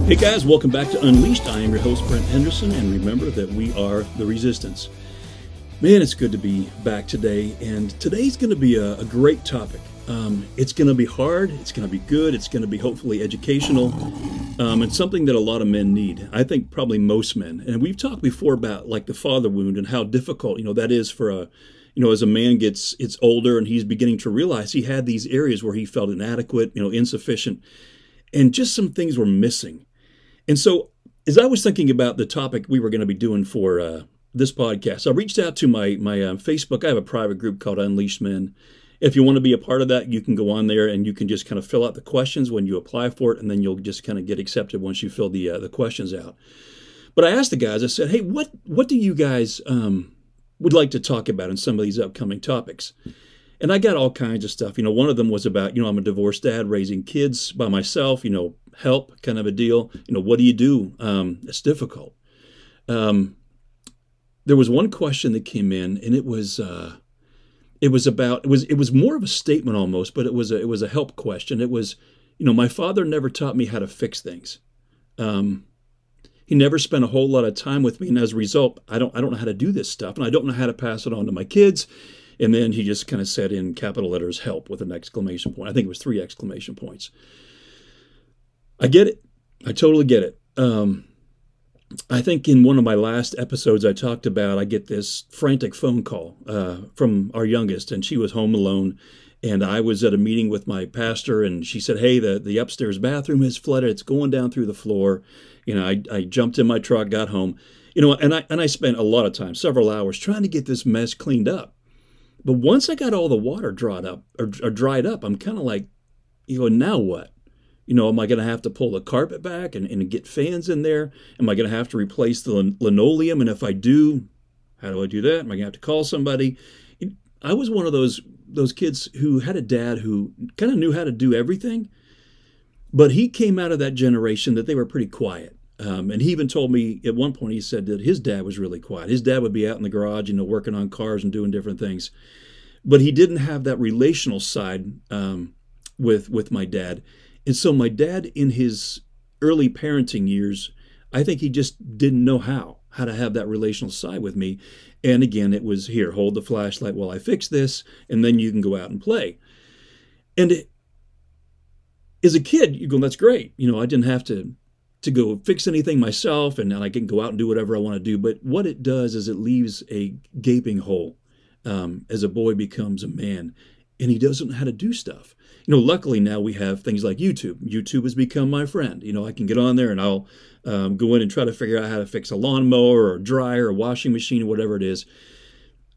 Hey guys, welcome back to Unleashed. I am your host, Brent Henderson, and remember that we are the resistance. Man, it's good to be back today, and today's going to be a great topic. It's going to be hard, it's going to be good, it's going to be hopefully educational, and something that a lot of men need. I think probably most men. And we've talked before about like the father wound and how difficult, that is for as a man gets older and he's beginning to realize he had these areas where he felt inadequate, insufficient, and just some things were missing. And so as I was thinking about the topic we were going to be doing for this podcast, I reached out to my Facebook. I have a private group called Unleashed Men. If you want to be a part of that, you can go on there and you can just kind of fill out the questions when you apply for it, and then you'll just kind of get accepted once you fill the questions out. But I asked the guys, I said, hey, what do you guys would like to talk about in some of these upcoming topics? And I got all kinds of stuff. One of them was about, I'm a divorced dad raising kids by myself, help kind of a deal. What do you do? It's difficult. There was one question that came in, and it was more of a statement almost, but it was a help question. It was, my father never taught me how to fix things. He never spent a whole lot of time with me, and as a result, I don't know how to do this stuff, and I don't know how to pass it on to my kids. And then he just kind of said in capital letters, help, with an exclamation point. I think it was 3 exclamation points. I get it. I totally get it. I think in one of my last episodes I talked about, I get this frantic phone call from our youngest, and she was home alone. And I was at a meeting with my pastor, and she said, hey, the upstairs bathroom has flooded. It's going down through the floor. I jumped in my truck, got home, and I spent a lot of time, several hours, trying to get this mess cleaned up. But once I got all the water dried up, I'm kind of like, now what? Am I going to have to pull the carpet back and get fans in there? Am I going to have to replace the linoleum? And if I do, how do I do that? Am I going to have to call somebody? I was one of those kids who had a dad who kind of knew how to do everything, but he came out of that generation that they were pretty quiet. And he even told me at one point, he said that his dad was really quiet. His dad would be out in the garage, working on cars and doing different things. But he didn't have that relational side with my dad. And so my dad, in his early parenting years, I think he just didn't know how to have that relational side with me. And again, it was, here, hold the flashlight while I fix this, and then you can go out and play. And as a kid, you go, that's great. I didn't have to go fix anything myself, and I can go out and do whatever I want to do. But what it does is it leaves a gaping hole as a boy becomes a man, and he doesn't know how to do stuff. Luckily now we have things like YouTube. YouTube has become my friend. I can get on there and I'll go in and try to figure out how to fix a lawnmower or a dryer or washing machine or whatever it is.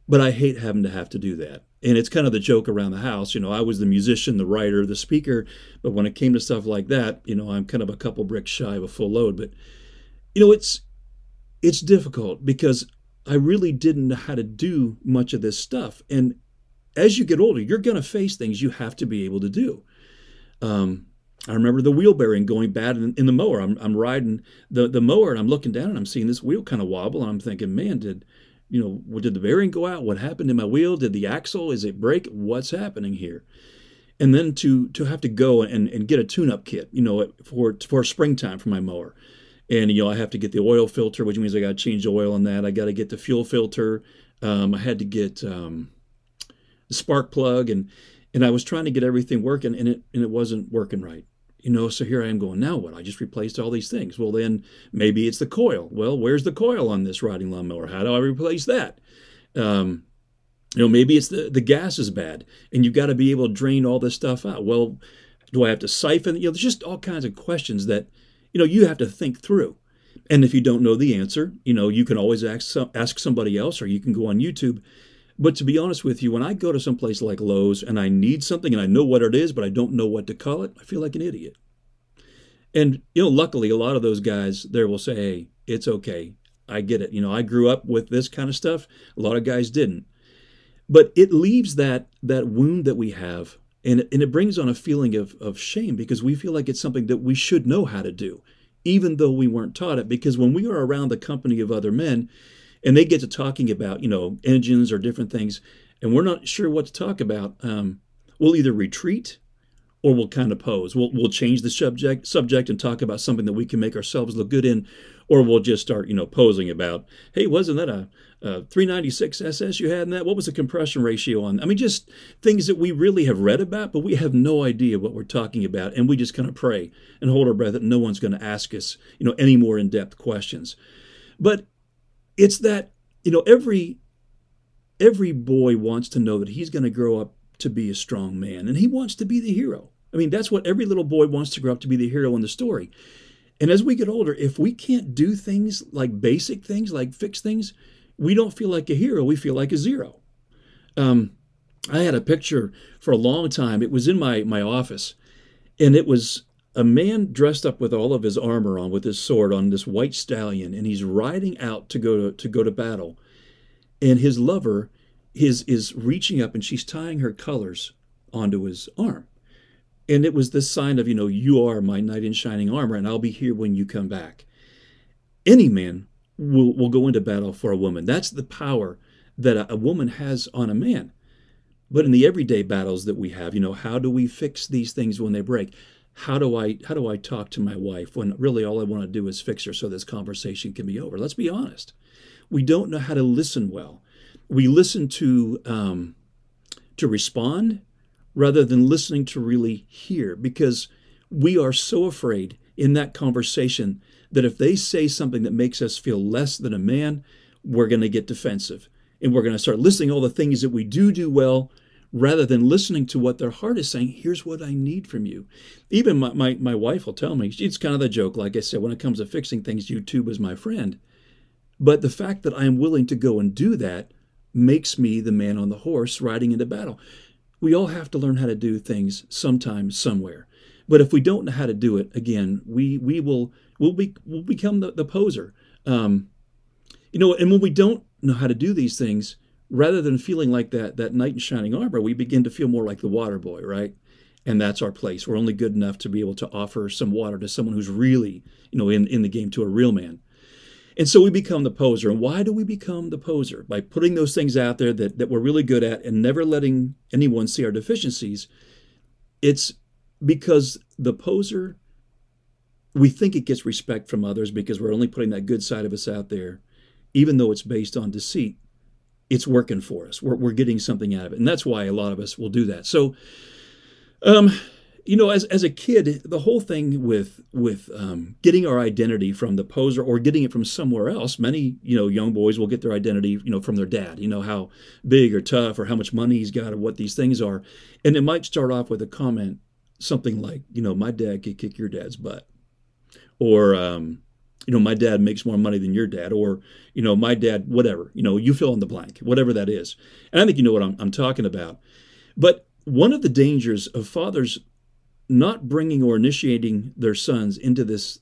But I hate having to have to do that. And it's kind of the joke around the house. I was the musician, the writer, the speaker. But when it came to stuff like that, I'm kind of a couple bricks shy of a full load. But, it's difficult because I really didn't know how to do much of this stuff. And as you get older, you're going to face things you have to be able to do. I remember the wheel bearing going bad in the mower. I'm riding the mower and I'm looking down and I'm seeing this wheel kind of wobble. And I'm thinking, man, did the bearing go out? What happened in my wheel? Did the axle, is it break? What's happening here? And then to have to go and get a tune-up kit, for springtime for my mower. And, I have to get the oil filter, which means I got to change the oil on that. I got to get the fuel filter. I had to get the spark plug, and I was trying to get everything working, and it wasn't working right. So here I am going, now what? I just replaced all these things. Well, then maybe it's the coil. Well, where's the coil on this riding lawnmower? How do I replace that? Maybe it's the gas is bad, and you've got to be able to drain all this stuff out. Well, do I have to siphon? There's just all kinds of questions that, you have to think through. And if you don't know the answer, you can always ask somebody else, or you can go on YouTube. But to be honest with you, when I go to some place like Lowe's and I need something and I know what it is, but I don't know what to call it, I feel like an idiot. And, luckily, a lot of those guys there will say, hey, it's okay. I get it. I grew up with this kind of stuff. A lot of guys didn't. But it leaves that wound that we have, and it brings on a feeling of shame because we feel like it's something that we should know how to do, even though we weren't taught it. Because when we are around the company of other men, and they get to talking about, engines or different things, and we're not sure what to talk about, we'll either retreat or we'll kind of pose. We'll change the subject and talk about something that we can make ourselves look good in, or we'll just start, posing about, hey, wasn't that a 396 SS you had in that? What was the compression ratio on? I mean, just things that we really have read about, but we have no idea what we're talking about, and we just kind of pray and hold our breath that no one's going to ask us, any more in-depth questions. But it's that, every boy wants to know that he's going to grow up to be a strong man, and he wants to be the hero. I mean, that's what every little boy wants, to grow up to be the hero in the story. And as we get older, if we can't do things like basic things, like fix things, we don't feel like a hero. We feel like a zero. I had a picture for a long time. It was in my office, and it was a man dressed up with all of his armor on, with his sword on, this white stallion, and he's riding out to go to battle. And his lover is reaching up, and she's tying her colors onto his arm. And it was this sign of, you are my knight in shining armor, and I'll be here when you come back. Any man will go into battle for a woman. That's the power that a woman has on a man. But in the everyday battles that we have, how do we fix these things when they break? How do I talk to my wife when really all I want to do is fix her so this conversation can be over? Let's be honest. We don't know how to listen well. We listen to respond rather than listening to really hear, because we are so afraid in that conversation that if they say something that makes us feel less than a man, we're going to get defensive. And we're going to start listing all the things that we do well, rather than listening to what their heart is saying. Here's what I need from you. Even my wife will tell me, it's kind of the joke, like I said, when it comes to fixing things, YouTube is my friend. But the fact that I am willing to go and do that makes me the man on the horse riding into battle. We all have to learn how to do things sometime, somewhere. But if we don't know how to do it, again, we'll become the poser. And when we don't know how to do these things, rather than feeling like that knight in shining armor, we begin to feel more like the water boy, right? And that's our place. We're only good enough to be able to offer some water to someone who's really, in the game, to a real man. And so we become the poser. And why do we become the poser? By putting those things out there that we're really good at and never letting anyone see our deficiencies. It's because the poser, we think it gets respect from others because we're only putting that good side of us out there, even though it's based on deceit. It's working for us. We're getting something out of it. And that's why a lot of us will do that. So, as a kid, the whole thing with getting our identity from the poser or getting it from somewhere else, many, young boys will get their identity, from their dad, how big or tough or how much money he's got or what these things are. And it might start off with a comment, something like, my dad could kick your dad's butt. Or, my dad makes more money than your dad, or, my dad, whatever, you fill in the blank, whatever that is. And I think you know what I'm talking about. But one of the dangers of fathers not bringing or initiating their sons into this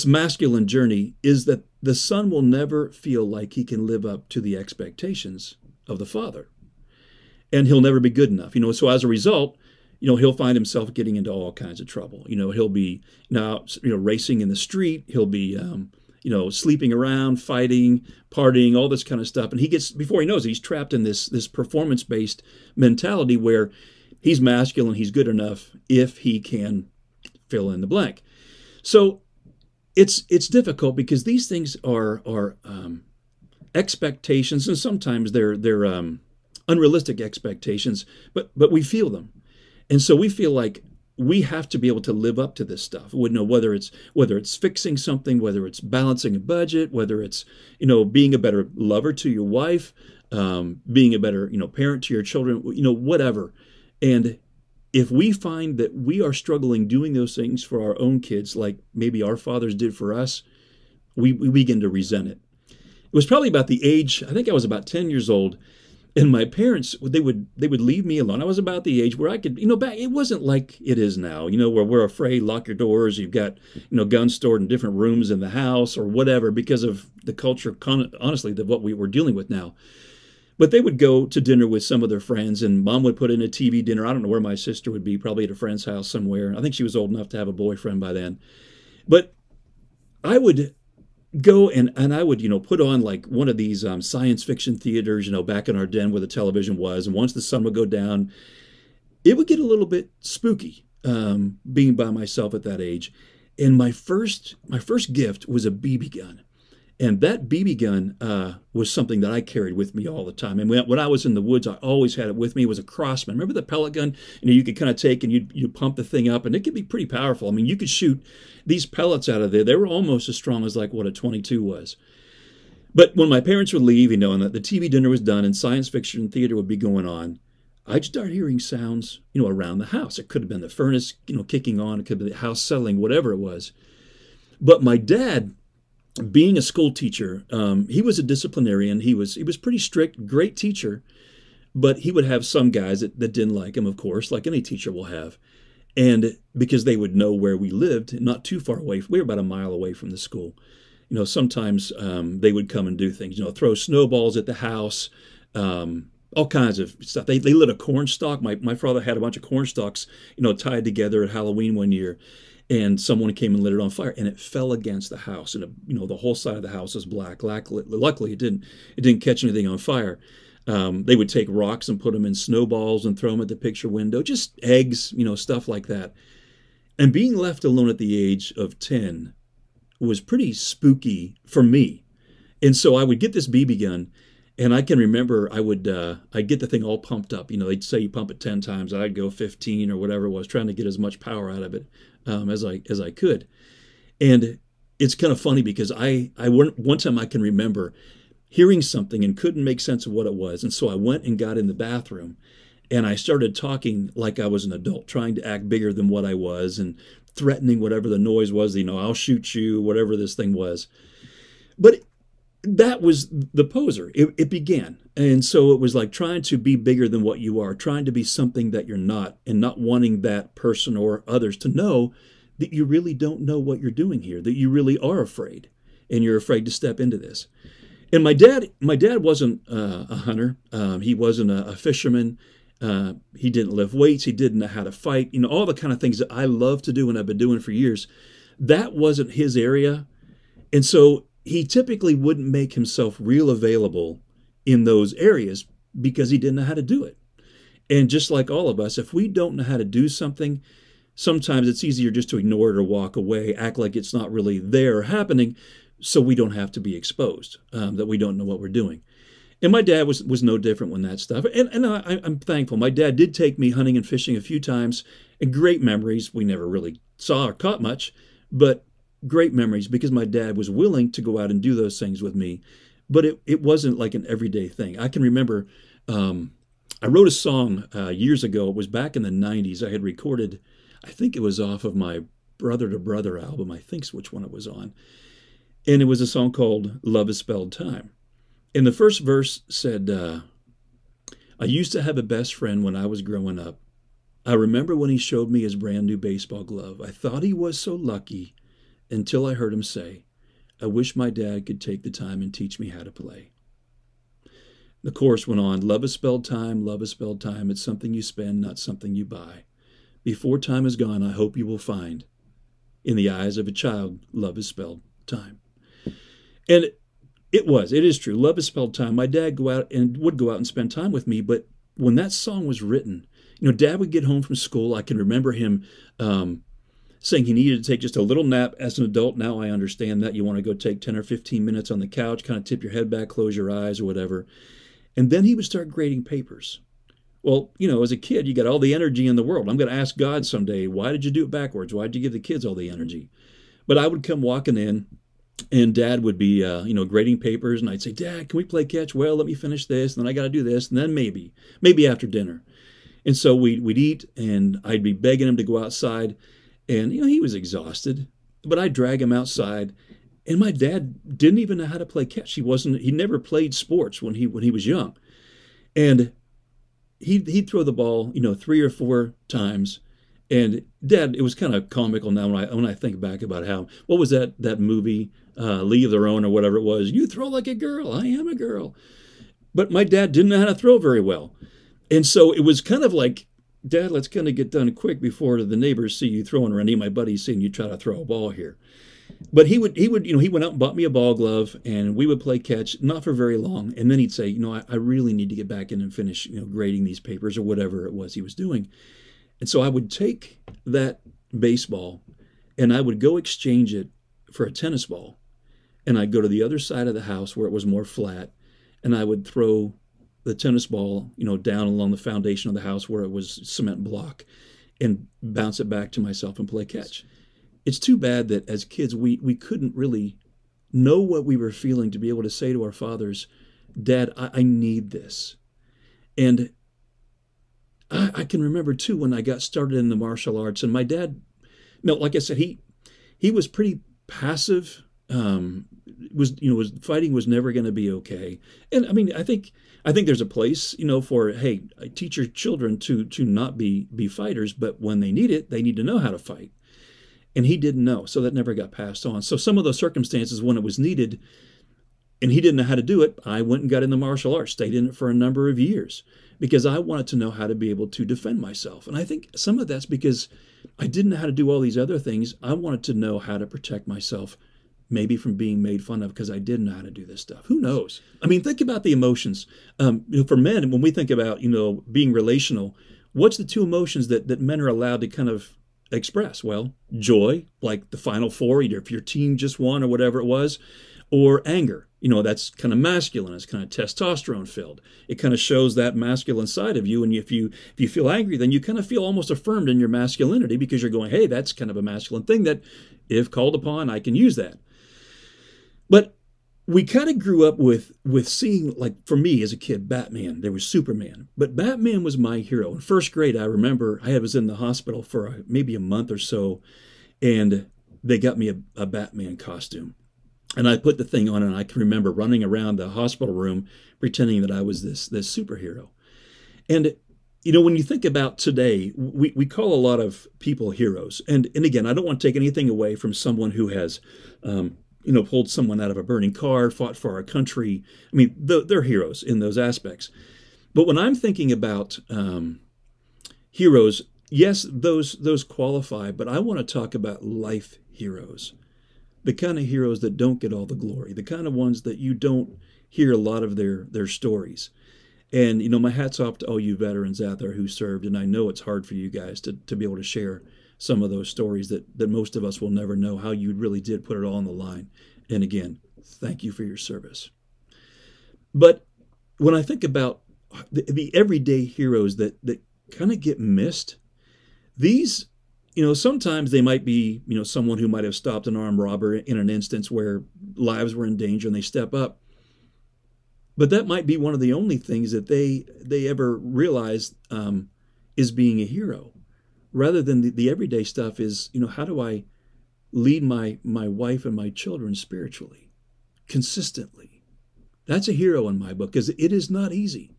masculine journey is that the son will never feel like he can live up to the expectations of the father. And he'll never be good enough. So as a result, he'll find himself getting into all kinds of trouble. He'll be racing in the street. He'll be, sleeping around, fighting, partying, all this kind of stuff. And before he knows it, he's trapped in this performance-based mentality where he's masculine, he's good enough if he can fill in the blank. So it's difficult because these things are expectations, and sometimes they're unrealistic expectations, but we feel them. And so we feel like we have to be able to live up to this stuff. Whether it's fixing something, whether it's balancing a budget, whether it's being a better lover to your wife, being a better parent to your children, whatever. And if we find that we are struggling doing those things for our own kids, like maybe our fathers did for us, we begin to resent it. It was probably about the age, I think I was about 10 years old. And my parents, they would leave me alone. I was about the age where I could, back, it wasn't like it is now, where we're afraid, lock your doors, you've got, guns stored in different rooms in the house or whatever because of the culture, honestly, of what we were dealing with now. But they would go to dinner with some of their friends, and mom would put in a TV dinner. I don't know where my sister would be, probably at a friend's house somewhere. I think she was old enough to have a boyfriend by then. But I would go and I would, put on like one of these science fiction theaters, back in our den where the television was. And once the sun would go down, it would get a little bit spooky being by myself at that age. And my first gift was a BB gun. And that BB gun was something that I carried with me all the time. And when I was in the woods, I always had it with me. It was a Crossman. Remember the pellet gun? You could kind of take and you pump the thing up, and it could be pretty powerful. I mean, you could shoot these pellets out of there. They were almost as strong as like what a 22 was. But when my parents would leave, and the TV dinner was done and science fiction theater would be going on, I'd start hearing sounds, around the house. It could have been the furnace, kicking on. It could be the house settling, whatever it was. But my dad, being a school teacher, he was a disciplinarian. He was pretty strict, great teacher. But he would have some guys that didn't like him, of course, like any teacher will have. And because they would know where we lived, not too far away. We were about a mile away from the school. Sometimes they would come and do things, throw snowballs at the house, all kinds of stuff. They lit a corn stalk. My father had a bunch of corn stalks, tied together at Halloween one year, and someone came and lit it on fire, and it fell against the house, and the whole side of the house was black. Luckily, it didn't catch anything on fire. They would take rocks and put them in snowballs and throw them at the picture window, just eggs, stuff like that. And being left alone at the age of 10 was pretty spooky for me. And so I would get this BB gun, and I can remember I'd get the thing all pumped up. They'd say you pump it 10 times. I'd go 15 or whatever it was, trying to get as much power out of it as I could. And it's kind of funny because one time I can remember hearing something and couldn't make sense of what it was. And so I went and got in the bathroom, and I started talking like I was an adult, trying to act bigger than what I was and threatening whatever the noise was, I'll shoot you, whatever this thing was. But that was the poser. It began. And so it was like trying to be bigger than what you are, trying to be something that you're not, and not wanting that person or others to know that you really don't know what you're doing here, that you really are afraid, and you're afraid to step into this. And my dad wasn't a hunter. He wasn't a fisherman. He didn't lift weights. He didn't know how to fight. All the kind of things that I love to do and I've been doing for years. That wasn't his area. And so he typically wouldn't make himself real available in those areas because he didn't know how to do it. And just like all of us, if we don't know how to do something, sometimes it's easier just to ignore it or walk away, act like it's not really there or happening, so we don't have to be exposed, that we don't know what we're doing. And my dad was no different when that stuff. And I'm thankful. My dad did take me hunting and fishing a few times, and great memories. We never really saw or caught much, but great memories because my dad was willing to go out and do those things with me. But it wasn't like an everyday thing. I can remember I wrote a song years ago. It was back in the 90s. I had recorded, I think it was off of my Brother to Brother album. I think's which one it was on. And it was a song called Love is Spelled Time. And the first verse said, I used to have a best friend when I was growing up. I remember when he showed me his brand new baseball glove. I thought he was so lucky until I heard him say, I wish my dad could take the time and teach me how to play. The chorus went on, love is spelled time, love is spelled time. It's something you spend, not something you buy. Before time is gone, I hope you will find, in the eyes of a child, love is spelled time. And it is true. Love is spelled time. My dad would go out and spend time with me, but when that song was written, Dad would get home from school. I can remember him saying he needed to take just a little nap as an adult. Now I understand that. You want to go take 10 or 15 minutes on the couch, kind of tip your head back, close your eyes or whatever. And then he would start grading papers. Well, as a kid, you got all the energy in the world. I'm going to ask God someday, why did you do it backwards? Why did you give the kids all the energy? But I would come walking in, and Dad would be, grading papers, and I'd say, Dad, can we play catch? Well, let me finish this, and then I got to do this, and then maybe after dinner. And so we'd eat, and I'd be begging him to go outside, and, he was exhausted, but I'd drag him outside, and my dad didn't even know how to play catch. He never played sports when he was young. And he'd throw the ball, 3 or 4 times. And Dad, it was kind of comical now when I think back about what was that movie, Leave Their Own or whatever it was, you throw like a girl, I am a girl. But my dad didn't know how to throw very well. And so it was kind of like, Dad, let's kind of get done quick before the neighbors see you throwing, or any of my buddies seeing you try to throw a ball here. But he went out and bought me a ball glove, and we would play catch, not for very long. And then he'd say, I really need to get back in and finish, grading these papers or whatever it was he was doing. And so I would take that baseball and I would go exchange it for a tennis ball. And I'd go to the other side of the house where it was more flat, and I would throw the tennis ball, down along the foundation of the house where it was cement block, and bounce it back to myself and play catch. It's too bad that as kids we couldn't really know what we were feeling to be able to say to our fathers, Dad, I need this. And I can remember too when I got started in the martial arts, and my dad, like I said, he was pretty passive. Was fighting was never going to be okay. And I mean, I think there's a place, for, hey, teach your children to not be fighters, but when they need to know how to fight. And he didn't know, so that never got passed on. So some of those circumstances when it was needed and he didn't know how to do it, I went and got in the martial arts, stayed in it for a number of years because I wanted to know how to be able to defend myself. And I think some of that's because I didn't know how to do all these other things. I wanted to know how to protect myself, maybe from being made fun of because I didn't know how to do this stuff. Who knows? I mean, think about the emotions. For men, when we think about, being relational, what's the two emotions that men are allowed to kind of express? Well, joy, like the Final Four, either if your team just won or whatever it was, or anger. That's kind of masculine. It's kind of testosterone filled. It kind of shows that masculine side of you. And if you feel angry, then you kind of feel almost affirmed in your masculinity because you're going, hey, that's kind of a masculine thing that if called upon, I can use that. But we kind of grew up with seeing, like for me as a kid, Batman. There was Superman, but Batman was my hero. In first grade, I remember I was in the hospital for maybe a month or so, and they got me a Batman costume. And I put the thing on, and I can remember running around the hospital room pretending that I was this superhero. And when you think about today, we call a lot of people heroes. And again, I don't want to take anything away from someone who has pulled someone out of a burning car, fought for our country. I mean, they're heroes in those aspects. But when I'm thinking about heroes, yes, those qualify, but I want to talk about life heroes. The kind of heroes that don't get all the glory, the kind of ones that you don't hear a lot of their stories. And, my hat's off to all you veterans out there who served, and I know it's hard for you guys to be able to share some of those stories that most of us will never know how you really did put it all on the line. And again, thank you for your service. But when I think about the everyday heroes that kind of get missed, these, sometimes they might be, someone who might have stopped an armed robber in an instance where lives were in danger and they step up. But that might be one of the only things that they ever realize is being a hero. Rather than the everyday stuff is, how do I lead my wife and my children spiritually, consistently? That's a hero in my book, because it is not easy.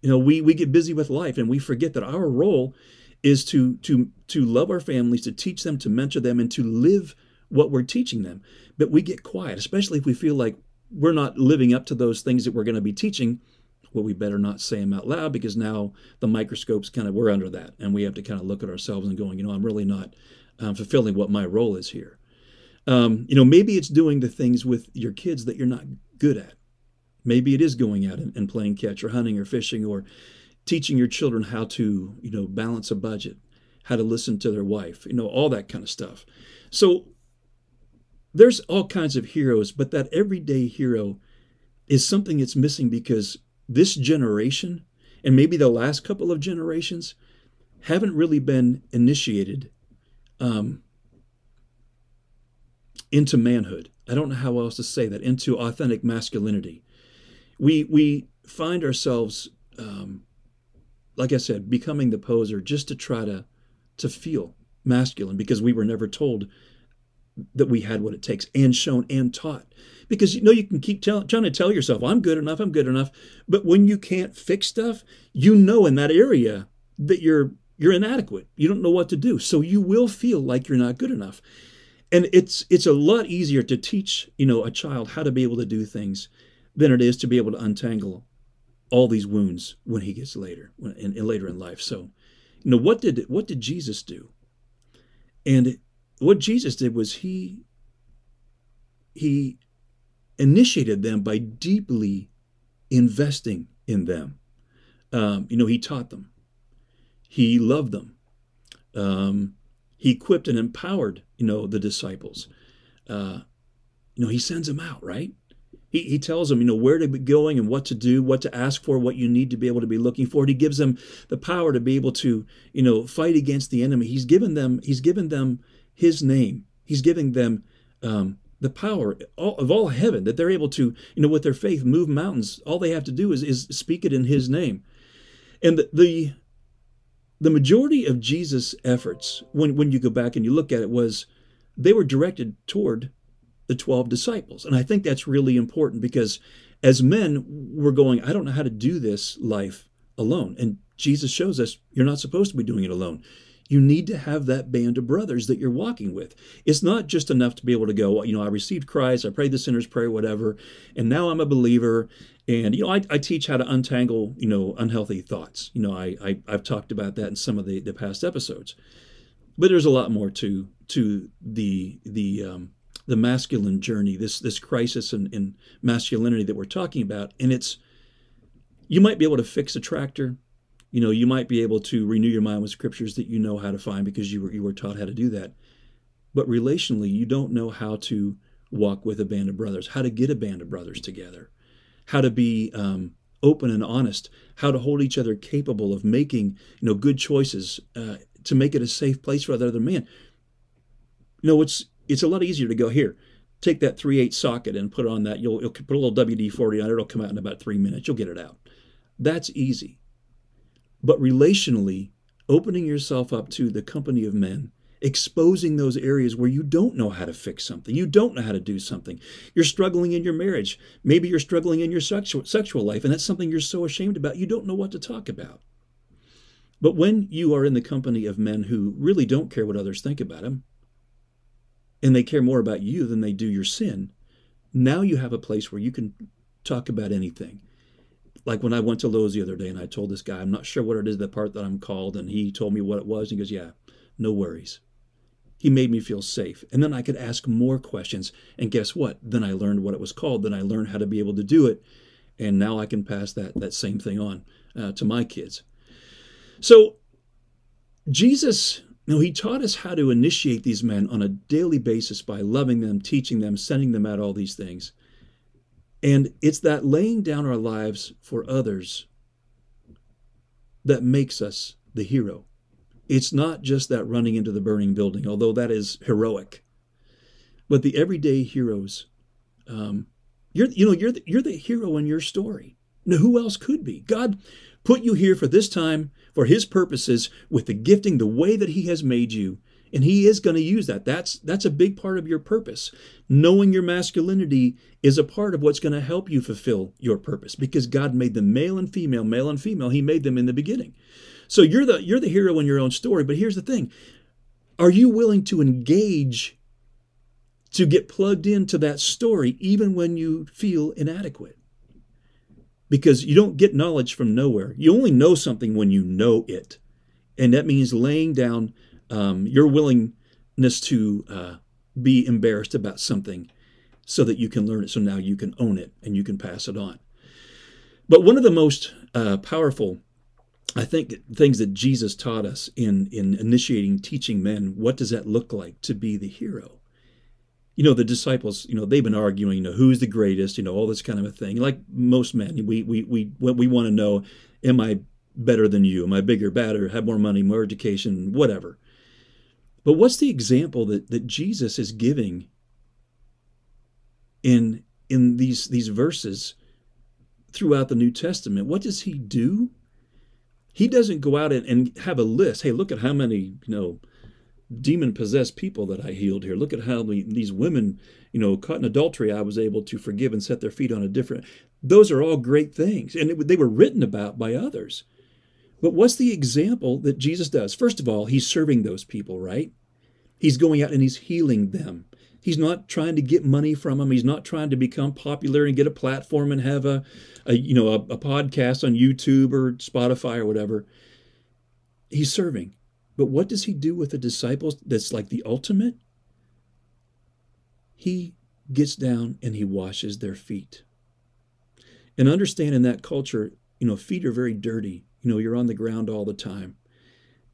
We get busy with life and we forget that our role is to love our families, to teach them, to mentor them, and to live what we're teaching them. But we get quiet, especially if we feel like we're not living up to those things that we're going to be teaching. Well, we better not say them out loud, because now the microscope's we're under that, and we have to kind of look at ourselves and going, I'm really not fulfilling what my role is here. Maybe it's doing the things with your kids that you're not good at. Maybe it is going out and playing catch or hunting or fishing, or teaching your children how to, balance a budget, how to listen to their wife, all that kind of stuff. So there's all kinds of heroes, but that everyday hero is something that's missing, because this generation, and maybe the last couple of generations, haven't really been initiated into manhood. I don't know how else to say that, into authentic masculinity. We find ourselves, like I said, becoming the poser just to try to feel masculine, because we were never told that we had what it takes, and shown and taught. Because you can keep trying to tell yourself, I'm good enough, but when you can't fix stuff, in that area that you're inadequate. You don't know what to do, so you will feel like you're not good enough. And it's a lot easier to teach a child how to be able to do things than it is to be able to untangle all these wounds when he gets later in life. So, what did Jesus do? And what Jesus did was he he initiated them by deeply investing in them. He taught them. He loved them. He equipped and empowered, the disciples. He sends them out, right? He tells them, where to be going and what to do, what to ask for, what you need to be able to be looking for. And he gives them the power to be able to, fight against the enemy. He's given them his name. He's giving them the power of all heaven, that they're able to, with their faith, move mountains. All they have to do is speak it in his name. And the majority of Jesus' efforts, when you go back and you look at it, they were directed toward the 12 disciples. And I think that's really important, because as men, we're going, I don't know how to do this life alone. And Jesus shows us you're not supposed to be doing it alone. You need to have that band of brothers that you're walking with. It's not just enough to be able to go, I received Christ, I prayed the sinner's prayer, whatever, and now I'm a believer. And, I teach how to untangle, unhealthy thoughts. I've talked about that in some of the past episodes. But there's a lot more to the masculine journey, this crisis in masculinity that we're talking about. And you might be able to fix a tractor. You might be able to renew your mind with scriptures that you know how to find because you were taught how to do that. But relationally, you don't know how to walk with a band of brothers, how to get a band of brothers together, how to be open and honest, how to hold each other capable of making good choices to make it a safe place for the other man. It's a lot easier to go, here, take that 3/8 socket and put it on that. You'll put a little WD-40 on it. It'll come out in about 3 minutes. You'll get it out. That's easy. But relationally, opening yourself up to the company of men, exposing those areas where you don't know how to fix something, you don't know how to do something. You're struggling in your marriage. Maybe you're struggling in your sexual life, and that's something you're so ashamed about, you don't know what to talk about. But when you are in the company of men who really don't care what others think about them, and they care more about you than they do your sin, now you have a place where you can talk about anything. Like when I went to Lowe's the other day and I told this guy, I'm not sure what it is, the part that I'm called, and he told me what it was. And he goes, yeah, no worries. He made me feel safe. And then I could ask more questions. And guess what? Then I learned what it was called. Then I learned how to be able to do it. And now I can pass that same thing on to my kids. So Jesus, he taught us how to initiate these men on a daily basis by loving them, teaching them, sending them out, all these things. And it's that laying down our lives for others that makes us the hero. It's not just that running into the burning building, although that is heroic. But the everyday heroes, you're the hero in your story. Now, who else could be? God put you here for this time, for his purposes, with the gifting, the way that he has made you. And he is going to use that. That's a big part of your purpose. Knowing your masculinity is a part of what's going to help you fulfill your purpose, because God made them male and female, male and female. He made them in the beginning. So you're the hero in your own story. But here's the thing. Are you willing to engage, to get plugged into that story, even when you feel inadequate? Because you don't get knowledge from nowhere. You only know something when you know it. And that means laying down your willingness to be embarrassed about something so that you can learn it. So now you can own it and you can pass it on. But one of the most powerful, I think, things that Jesus taught us in initiating, teaching men, what does that look like to be the hero? The disciples, they've been arguing, who's the greatest, all this kind of a thing. Like most men, we want to know, am I better than you? Am I bigger, badder, have more money, more education, whatever? But what's the example that Jesus is giving in these verses throughout the New Testament? What does he do? He doesn't go out and have a list. Hey, look at how many, demon-possessed people that I healed here. Look at how these women, caught in adultery, I was able to forgive and set their feet on a different. Those are all great things. And they were written about by others. But what's the example that Jesus does? First of all, he's serving those people, right? He's going out and he's healing them. He's not trying to get money from them. He's not trying to become popular and get a platform and have a podcast on YouTube or Spotify or whatever. He's serving. But what does he do with the disciples that's like the ultimate? He gets down and he washes their feet. And understand in that culture, feet are very dirty. You're on the ground all the time.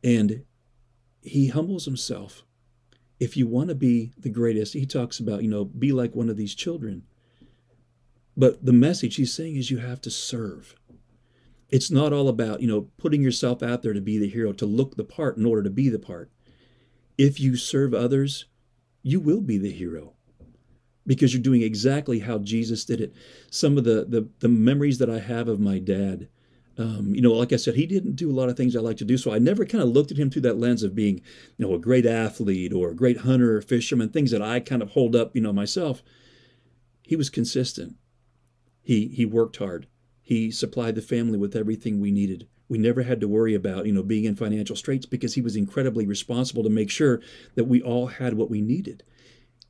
And he humbles himself. If you want to be the greatest, he talks about, be like one of these children. But the message he's saying is you have to serve. It's not all about, putting yourself out there to be the hero, to look the part in order to be the part. If you serve others, you will be the hero because you're doing exactly how Jesus did it. Some of the memories that I have of my dad, like I said, he didn't do a lot of things I like to do. So I never kind of looked at him through that lens of being, a great athlete or a great hunter or fisherman, things that I kind of hold up, myself. He was consistent. He worked hard. He supplied the family with everything we needed. We never had to worry about, being in financial straits because he was incredibly responsible to make sure that we all had what we needed.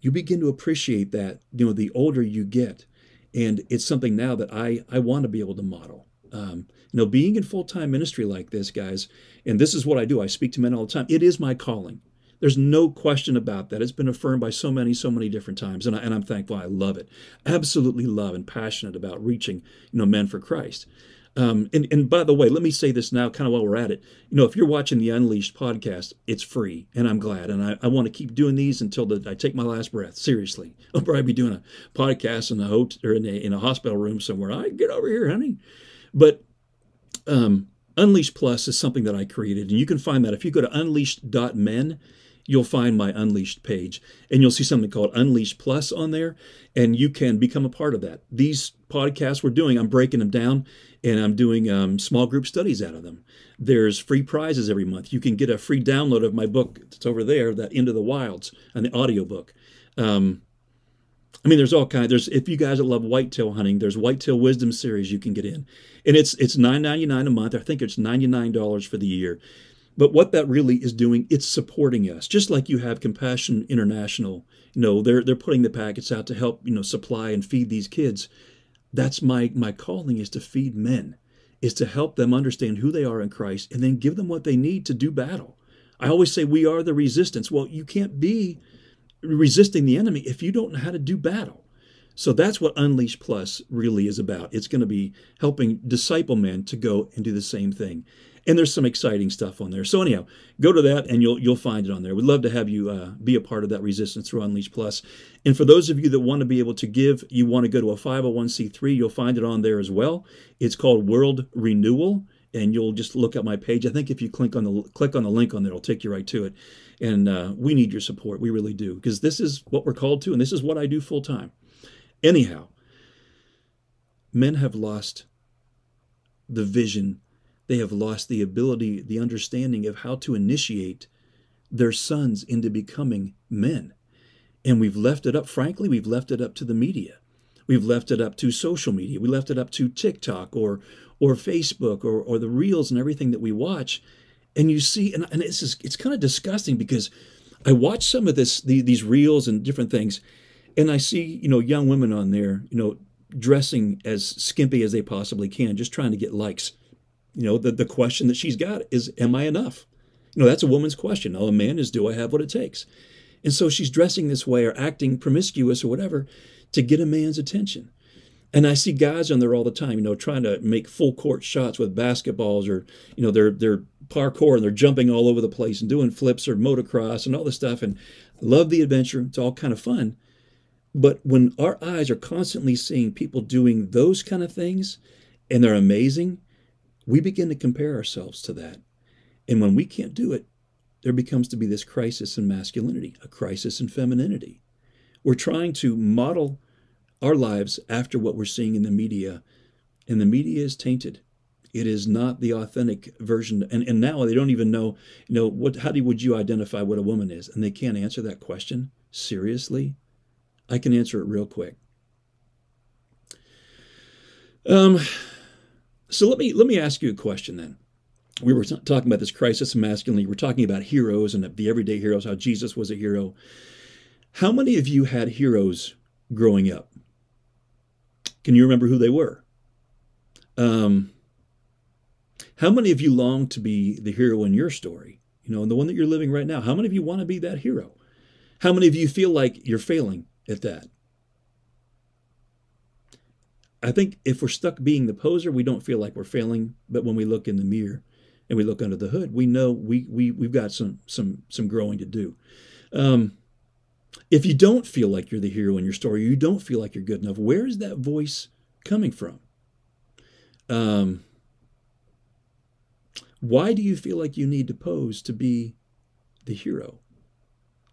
You begin to appreciate that, the older you get. And it's something now that I want to be able to model. Being in full-time ministry like this, guys, and this is what I do. I speak to men all the time. It is my calling. There's no question about that. It's been affirmed by so many different times, and I'm thankful. I love it. Absolutely love and passionate about reaching, men for Christ. And by the way, let me say this now, kind of while we're at it. If you're watching the Unleashed podcast, it's free, and I'm glad. And I want to keep doing these until I take my last breath. Seriously, I'll probably be doing a podcast in a hotel or in a hospital room somewhere. I get over here, honey. But Unleashed Plus is something that I created, and you can find that if you go to unleashed.men. You'll find my Unleashed page, and you'll see something called Unleashed Plus on there, and you can become a part of that. These podcasts we're doing, I'm breaking them down, and I'm doing small group studies out of them. There's free prizes every month. You can get a free download of my book that's over there, that Into the Wilds, and the audiobook. There's all kinds. If you guys that love whitetail hunting, there's Whitetail Wisdom series you can get in, and it's $9.99 a month. I think it's $99 for the year. But what that really is doing, it's supporting us. Just like you have Compassion International, they're putting the packets out to help, supply and feed these kids. That's my calling, is to feed men, is to help them understand who they are in Christ and then give them what they need to do battle. I always say we are the resistance. Well, you can't be resisting the enemy if you don't know how to do battle. So that's what Unleash Plus really is about. It's going to be helping disciple men to go and do the same thing. And there's some exciting stuff on there. So anyhow, go to that and you'll find it on there. We'd love to have you be a part of that resistance through Unleash Plus. And for those of you that want to be able to give, you want to go to a 501c3, you'll find it on there as well. It's called World Renewal, and you'll just look at my page. I think if you click on the link on there, it'll take you right to it. And we need your support. We really do, because this is what we're called to, and this is what I do full time. Anyhow, men have lost the vision. They have lost the ability, the understanding of how to initiate their sons into becoming men. And we've left it up, frankly, we've left it up to the media. We've left it up to social media. We left it up to TikTok or Facebook or the reels and everything that we watch. And you see, and it's kind of disgusting, because I watch some of these reels and different things, and I see, young women on there, dressing as skimpy as they possibly can, just trying to get likes. The question that she's got is, am I enough? That's a woman's question. Now, a man is, do I have what it takes? And so she's dressing this way or acting promiscuous or whatever to get a man's attention. And I see guys on there all the time, trying to make full court shots with basketballs, or, they're parkour and they're jumping all over the place and doing flips or motocross and all this stuff. And I love the adventure. It's all kind of fun. But when our eyes are constantly seeing people doing those kind of things and they're amazing, we begin to compare ourselves to that. And when we can't do it, there becomes to be this crisis in masculinity, a crisis in femininity. We're trying to model our lives after what we're seeing in the media, and the media is tainted. It is not the authentic version. And now they don't even know, would you identify what a woman is? And they can't answer that question. Seriously? I can answer it real quick. So let me ask you a question then. We were talking about this crisis of masculinity. We're talking about heroes and the everyday heroes, how Jesus was a hero. How many of you had heroes growing up? Can you remember who they were? How many of you long to be the hero in your story? And the one that you're living right now. How many of you want to be that hero? How many of you feel like you're failing at that? I think if we're stuck being the poser, we don't feel like we're failing. But when we look in the mirror and we look under the hood, we know we've got some growing to do. If you don't feel like you're the hero in your story, you don't feel like you're good enough, where is that voice coming from? Why do you feel like you need to pose to be the hero?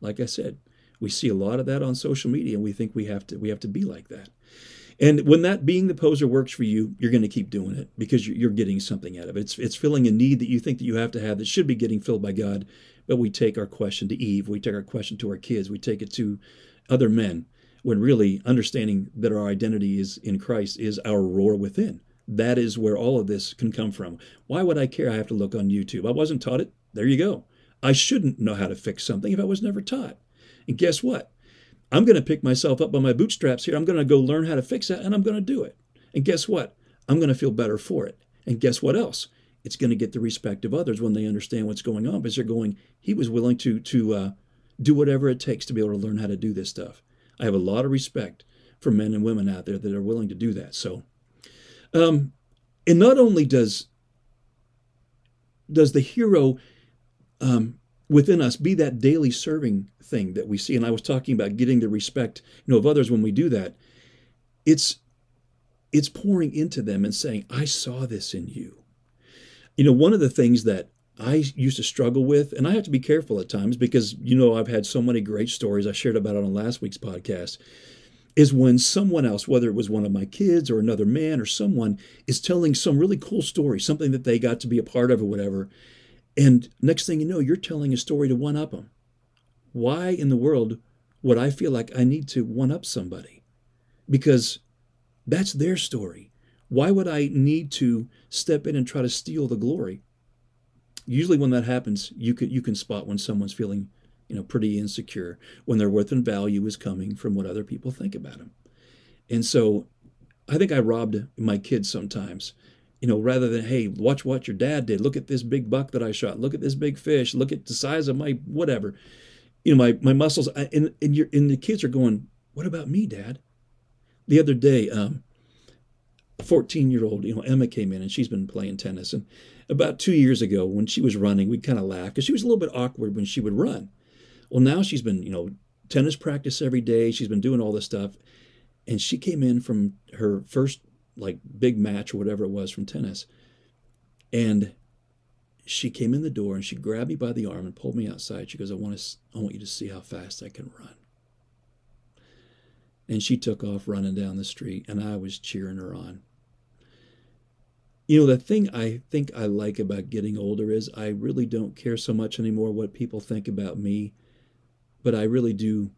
Like I said, we see a lot of that on social media, and we think we have to be like that. And when that being the poser works for you, you're going to keep doing it because you're getting something out of it. It's filling a need that you think that you have that should be getting filled by God. But we take our question to Eve. We take our question to our kids. We take it to other men, when really understanding that our identity is in Christ is our roar within. That is where all of this can come from. Why would I care? I have to look on YouTube. I wasn't taught it. There you go. I shouldn't know how to fix something if I was never taught. And guess what? I'm going to pick myself up by my bootstraps here. I'm going to go learn how to fix it, and I'm going to do it. And guess what? I'm going to feel better for it. And guess what else? It's going to get the respect of others when they understand what's going on, because they're going, he was willing to do whatever it takes to be able to learn how to do this stuff. I have a lot of respect for men and women out there that are willing to do that. So, and not only does the hero within us be that daily serving thing that we see, and I was talking about getting the respect, of others when we do that, it's pouring into them and saying, I saw this in you. One of the things that I used to struggle with, and I have to be careful at times because, I've had so many great stories. I shared about it on last week's podcast, is when someone else, whether it was one of my kids or another man or someone, is telling some really cool story, something that they got to be a part of or whatever. And next thing you know, you're telling a story to one-up them. Why in the world would I feel like I need to one-up somebody? Because that's their story. Why would I need to step in and try to steal the glory? Usually when that happens, you can spot when someone's feeling, pretty insecure, when their worth and value is coming from what other people think about them. And so I think I robbed my kids sometimes, rather than, hey, watch what your dad did. Look at this big buck that I shot. Look at this big fish. Look at the size of my whatever. My muscles. And the kids are going, what about me, Dad? The other day, 14-year-old, Emma came in, and she's been playing tennis. And about 2 years ago, when she was running, we'd kind of laugh because she was a little bit awkward when she would run. Well, now she's been, tennis practice every day. She's been doing all this stuff. And she came in from her first, big match or whatever it was from tennis. And she came in the door, and she grabbed me by the arm and pulled me outside. She goes, I want you to see how fast I can run. And she took off running down the street, and I was cheering her on. The thing I think I like about getting older is I really don't care so much anymore what people think about me, but I really do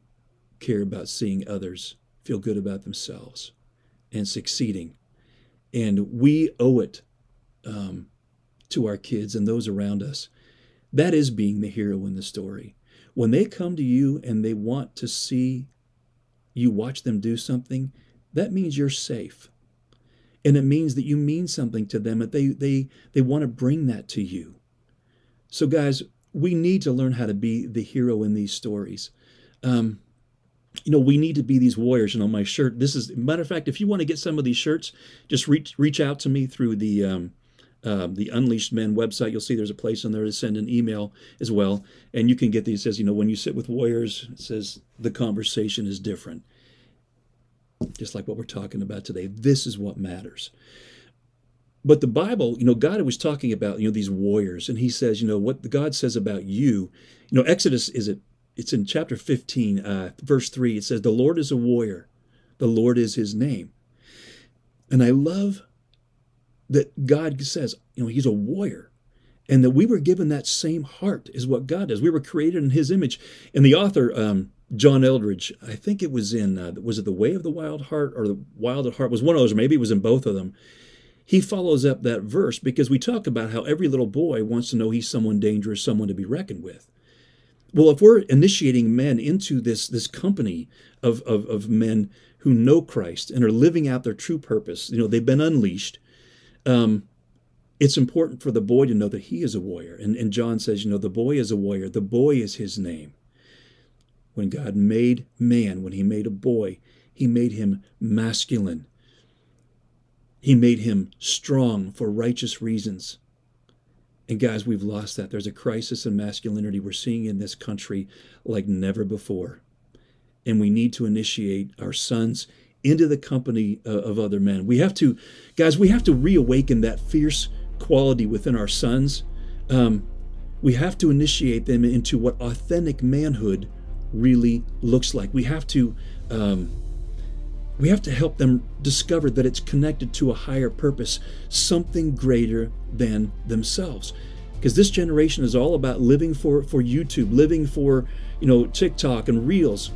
care about seeing others feel good about themselves and succeeding. And we owe it to our kids and those around us. That is being the hero in the story. When they come to you and they want to see you watch them do something, that means you're safe. And it means that you mean something to them, that they want to bring that to you. So guys, we need to learn how to be the hero in these stories. We need to be these warriors. My shirt, matter of fact, if you want to get some of these shirts, just reach out to me through the Unleashed Men website. You'll see there's a place on there to send an email as well. And you can get these. It says, when you sit with warriors, it says the conversation is different. Just like what we're talking about today. This is what matters. But the Bible, God was talking about, these warriors. And he says, what God says about you. Exodus, it's in chapter 15, verse 3. It says, the Lord is a warrior. The Lord is his name. And I love that God says, he's a warrior, and that we were given that same heart is what God does. We were created in his image. And the author, John Eldridge, I think it was in, was it The Way of the Wild Heart or The Wild at Heart? Was one of those, or maybe it was in both of them. He follows up that verse because we talk about how every little boy wants to know he's someone dangerous, someone to be reckoned with. Well, if we're initiating men into this company of men who know Christ and are living out their true purpose, they've been unleashed, it's important for the boy to know that he is a warrior. And John says, the boy is a warrior. The boy is his name. When God made man, when he made a boy, he made him masculine. He made him strong for righteous reasons. And guys, we've lost that. There's a crisis in masculinity we're seeing in this country like never before. And we need to initiate our sons into the company of other men. We have to, guys, we have to reawaken that fierce quality within our sons. We have to initiate them into what authentic manhood really looks like. We have to help them discover that it's connected to a higher purpose, something greater than themselves. Because this generation is all about living for YouTube, living for, TikTok and Reels.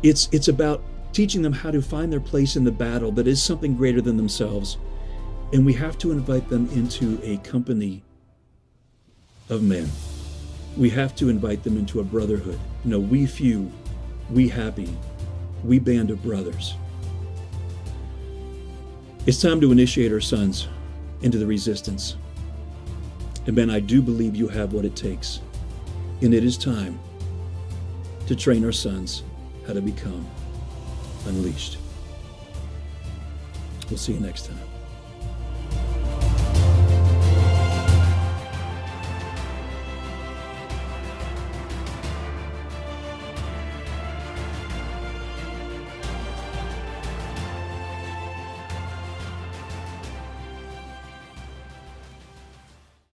It's about teaching them how to find their place in the battle that is something greater than themselves. And we have to invite them into a company of men. We have to invite them into a brotherhood. We few, we happy, we band of brothers. It's time to initiate our sons into the resistance. And Ben, I do believe you have what it takes. And it is time to train our sons how to become unleashed. We'll see you next time.